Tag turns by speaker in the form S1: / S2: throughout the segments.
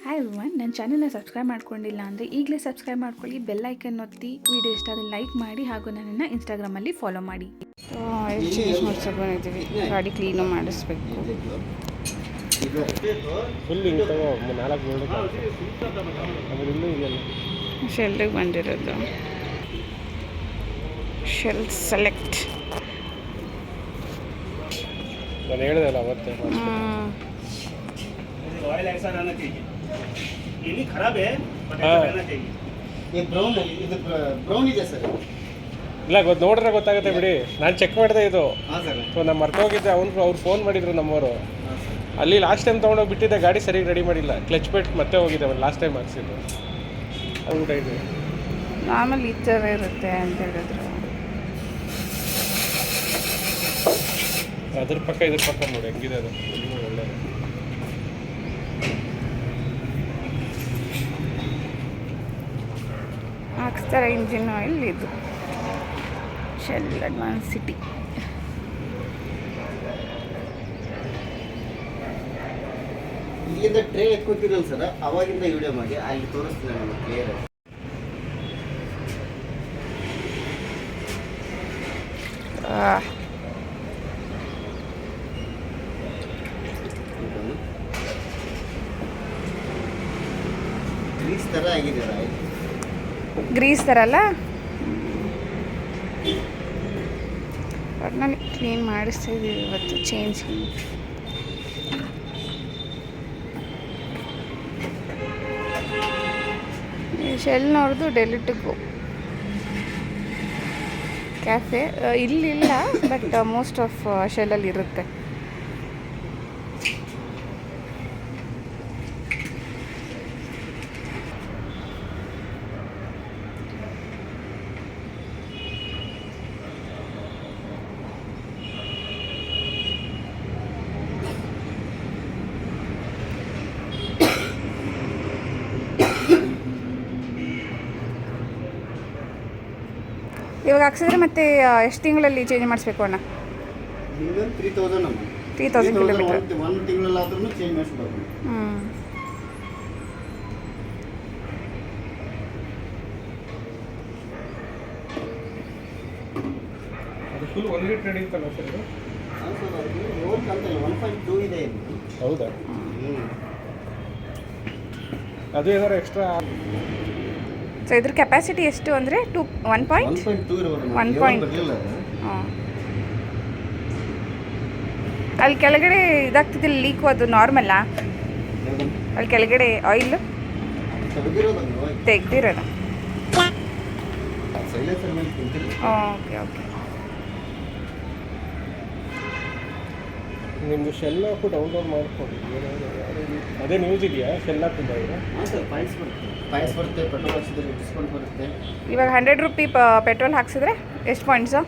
S1: Hi everyone, ನನ್ನ ಚಾನಲ್ನ subscribe ಮಾಡ್ಕೊಂಡಿಲ್ಲ ಅಂದರೆ ಈಗಲೇ ಸಬ್ಸ್ಕ್ರೈಬ್ ಮಾಡ್ಕೊಳ್ಳಿ, ಬೆಲ್ ಐಕನ್ ಒತ್ತಿ, ವಿಡಿಯೋ ಇಷ್ಟ ಆದರೆ ಲೈಕ್ ಮಾಡಿ ಹಾಗೂ ನನ್ನನ್ನು ಇನ್ಸ್ಟಾಗ್ರಾಮಲ್ಲಿ ಫಾಲೋ ಮಾಡಿ. ಚೇಂಜ್ ಮಾಡ್ಸೋಕೆ ಬಂದಿದ್ದೀವಿ, ಗಾಡಿ ಕ್ಲೀನು ಮಾಡಿಸ್ಬೇಕು. ಶೆಲ್ಗೆ ಬಂದಿರೋದು ಶೆಲ್ ಸೆಲೆಕ್ಟ್.
S2: ನಾನು ಹೇಳಿದೆಲ್ಲ ಅವತ್ತೆ
S3: ऑयल ऐसा रहना चाहिए, ये नहीं खराब है बट ऐसा रहना चाहिए. ये ब्राउन ಇದೆ ಸರ್.
S2: ಇಲ್ಲ ನೋಡ್ರೆ ಗೊತ್ತಾಗುತ್ತೆ ಬಿಡಿ. ನಾನು ಚೆಕ್ ಮಾಡಿದೆ ಇದು.
S3: ಹಾಂ ಸರ್.
S2: ಸೊ ನಾನು ಮರ್ತೋಗಿದ್ದೆ. ಅವ್ರು ಫೋನ್ ಮಾಡಿದ್ರು ನಮ್ಮವರು. ಅಲ್ಲಿ ಲಾಸ್ಟ್ ಟೈಮ್ ತೊಗೊಂಡೋಗಿ ಬಿಟ್ಟಿದ್ದೆ, ಗಾಡಿ ಸರಿಯಾಗಿ ರೆಡಿ ಮಾಡಿಲ್ಲ. ಕ್ಲಚ್ ಪೇಟ್ ಮತ್ತೆ ಹೋಗಿದೆ ಅವನು ಲಾಸ್ಟ್ ಟೈಮ್ ಹಾಕ್ಸಿದ್ದು. ಅದು ಊಟ ಇದೆ
S1: ಆಮೇಲೆ ಈ ಥರ ಇರುತ್ತೆ ಅಂತ ಹೇಳಿದ್ರು.
S2: ಇದ್ರ ಪಕ್ಕ ನೋಡಿ ಹೆಂಗಿದೆ ಅದು. ಒಳ್ಳೆಯದು.
S1: ಹಾಕ್ಸ್ತಾರೆ ಇಂಜಿನ್ ಆಯಿಲ್. ಇದು ಶೆಲ್ ಅಡ್ವಾನ್ಸ್ ಸಿಟಿ.
S3: ಇಲ್ಲಿಂದ ಟ್ರೇ ಎತ್ಕೊತಿರಲ್ಲ ಸರ್, ಅವಾಗಿಂದ ವಿಡಿಯೋ ಮಾಡಿ ಅಲ್ಲಿ ತೋರಿಸ್ತೀನಿ ನಾನು ಕ್ಲಿಯರ್. ಗ್ರೀಸ್ ಥರ ಆಗಿದೆ ಆಯಿಲ್.
S1: ಗ್ರೀಸ್ ಥರ ಅಲ್ಲ, ಒಟ್ಟಿನಲ್ಲಿ ಕ್ಲೀನ್ ಮಾಡಿಸ್ತಾ ಇದ್ದೀವಿ ಇವತ್ತು. ಚೇಂಜ್ ಶೆಲ್ನವ್ರದ್ದು ಡೆಲ್ಲಿ ಟು ಗೋ ಕ್ಯಾಫೆ ಇಲ್ಲಿಲ್ಲ, ಬಟ್ ಮೋಸ್ಟ್ ಆಫ್ ಶೆಲ್ಲಲ್ಲಿ ಇರುತ್ತೆ. ಇವಾಗ ಹಾಕ್ಸಿದ್ರೆ ಮತ್ತೆ ಎಷ್ಟು ತಿಂಗಳಲ್ಲಿ ಚೇಂಜ್ ಮಾಡಿಸ್ಬೇಕು ಅಣ್ಣ? 3000 ಕಿಲೋಮೀಟರ್.
S3: 1 ತಿಂಗಳಲ್ಲಾದ್ರೂ ಚೇಂಜ್ ಮಾಡಿಸ್ಬೇಕು.
S2: ಅದು ಫುಲ್ 1 ಲೀಟರ್ ನಡೆಯುತ್ತಲ್ಲ ಸರ್ ಇದು?
S3: ಹಾಂ ಸರ್, ಅದು ಲೋನ್ ಕಂತಲ್ಲ 1.2 ಇದೆ ಇದು.
S2: ಹೌದಾ? ಅದು ಏನಾದ್ರು ಎಕ್ಸ್ಟ್ರಾ?
S1: ಸೊ ಇದ್ರ ಕೆಪಾಸಿಟಿ ಎಷ್ಟು ಅಂದರೆ 1.2
S3: ಇರ್ಬೋದು.
S1: 1. ಹಾಂ, ಅಲ್ಲಿ ಕೆಳಗಡೆ ಇದಾಗ್ತಿದ್ದಿಲ್ಲ ಲೀಕು, ಅದು ನಾರ್ಮಲ್ಲಾ? ಅಲ್ಲಿ ಕೆಳಗಡೆ ಆಯಿಲ್ ತೆಗ್ದಿರೋದು. Okay okay.
S2: ನಿಮ್ಮದು ಶೆಲ್ ಹಾಕು ಡೌನ್ಲೋಡ್ ಮಾಡ್ಕೊಳ್ಳಿ. ಅದೇ ನ್ಯೂಸ್ ಇದೆಯಾ ಶೆಲ್ ಹಾಕಿದ್ದ?
S3: ಹಾಂ ಸರ್, ಪಾಯಿಂಟ್ಸ್ ಬರುತ್ತೆ, ಪೆಟ್ರೋಲ್ ಹಾಕ್ಸಿದ್ರೆ ಡಿಸ್ಕೌಂಟ್ ಬರುತ್ತೆ.
S1: ಇವಾಗ 100 ರೂಪಿ ಪೆಟ್ರೋಲ್ ಹಾಕ್ಸಿದ್ರೆ ಎಷ್ಟು ಪಾಯಿಂಟ್ಸು?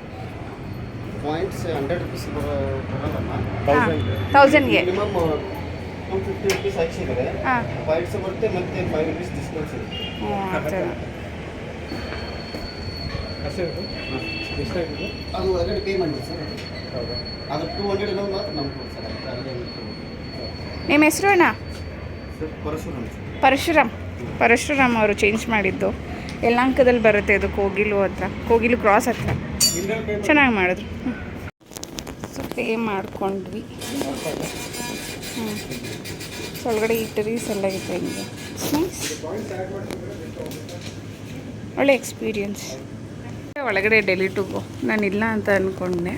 S3: ಪಾಯಿಂಟ್ಸ್ 100 ರೂಪೀಸ್ ಬರೋದಮ್ಮ.
S1: 1000ಗೆ
S3: ಮಿನಿಮಮ್ 250 ರೂಪೀಸ್ ಹಾಕ್ಸಿದ್ರೆ ಪಾಯಿಂಟ್ಸ್ ಬರುತ್ತೆ, ಮತ್ತೆ 5 ರೂಪೀಸ್ ಡಿಸ್ಕೌಂಟ್ ಸಿಗುತ್ತೆ.
S2: ಎಷ್ಟಾಗಿದೆ
S3: ಅದು ಹೊರಗಡೆ ಪೇ ಮಾಡಿ ಸರ್.
S2: ಹೌದಾ?
S3: ಅದು 200 ಅನ್ನೋದು ಮಾತ್ರ ನಮ್ಗೆ ಕೊಡಿ ಸರ್. ಅಲ್ಲೇ
S1: ನಿಮ್ಮ ಹೆಸರು ಅಣ್ಣ?
S3: ಸರ್ ಪರಶುರಾಮ್.
S1: ಪರಶುರಾಮ್ ಅವರು ಚೇಂಜ್ ಮಾಡಿದ್ದು. ಯಲಹಂಕದಲ್ಲಿ ಬರುತ್ತೆ ಇದು, ಕೋಗಿಲು ಕ್ರಾಸ್ ಹತ್ರ. ಚೆನ್ನಾಗಿ ಮಾಡಿದ್ರು. ಸೊ ಪೇ ಮಾಡ್ಕೊಂಡ್ವಿ. ಒಳಗಡೆ ಈಟರೀಸ್ ಎಲ್ಲ ಇದೆ. ಹಿಂಗೆ ನೈಸ್, ಒಳ್ಳೆ ಎಕ್ಸ್ಪೀರಿಯನ್ಸ್. ಒಳಗಡೆ ಡೆಲ್ಲಿ ಟು ಗೋ ನಾನು ಇಲ್ಲ ಅಂತ ಅಂದ್ಕೊಂಡೆ.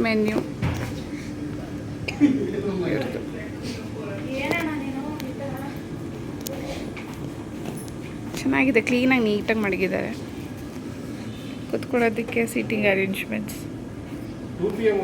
S1: ಮೆನ್ಯೂ ಚೆನ್ನಾಗಿದೆ, ಕ್ಲೀನಾಗಿ ನೀಟಾಗಿ ಮಡಗಿದ್ದಾರೆ. ಕುತ್ಕೊಳ್ಳೋದಕ್ಕೆ ಸೀಟಿಂಗ್ ಅರೇಂಜ್ಮೆಂಟ್ಸ್.
S2: 2 PM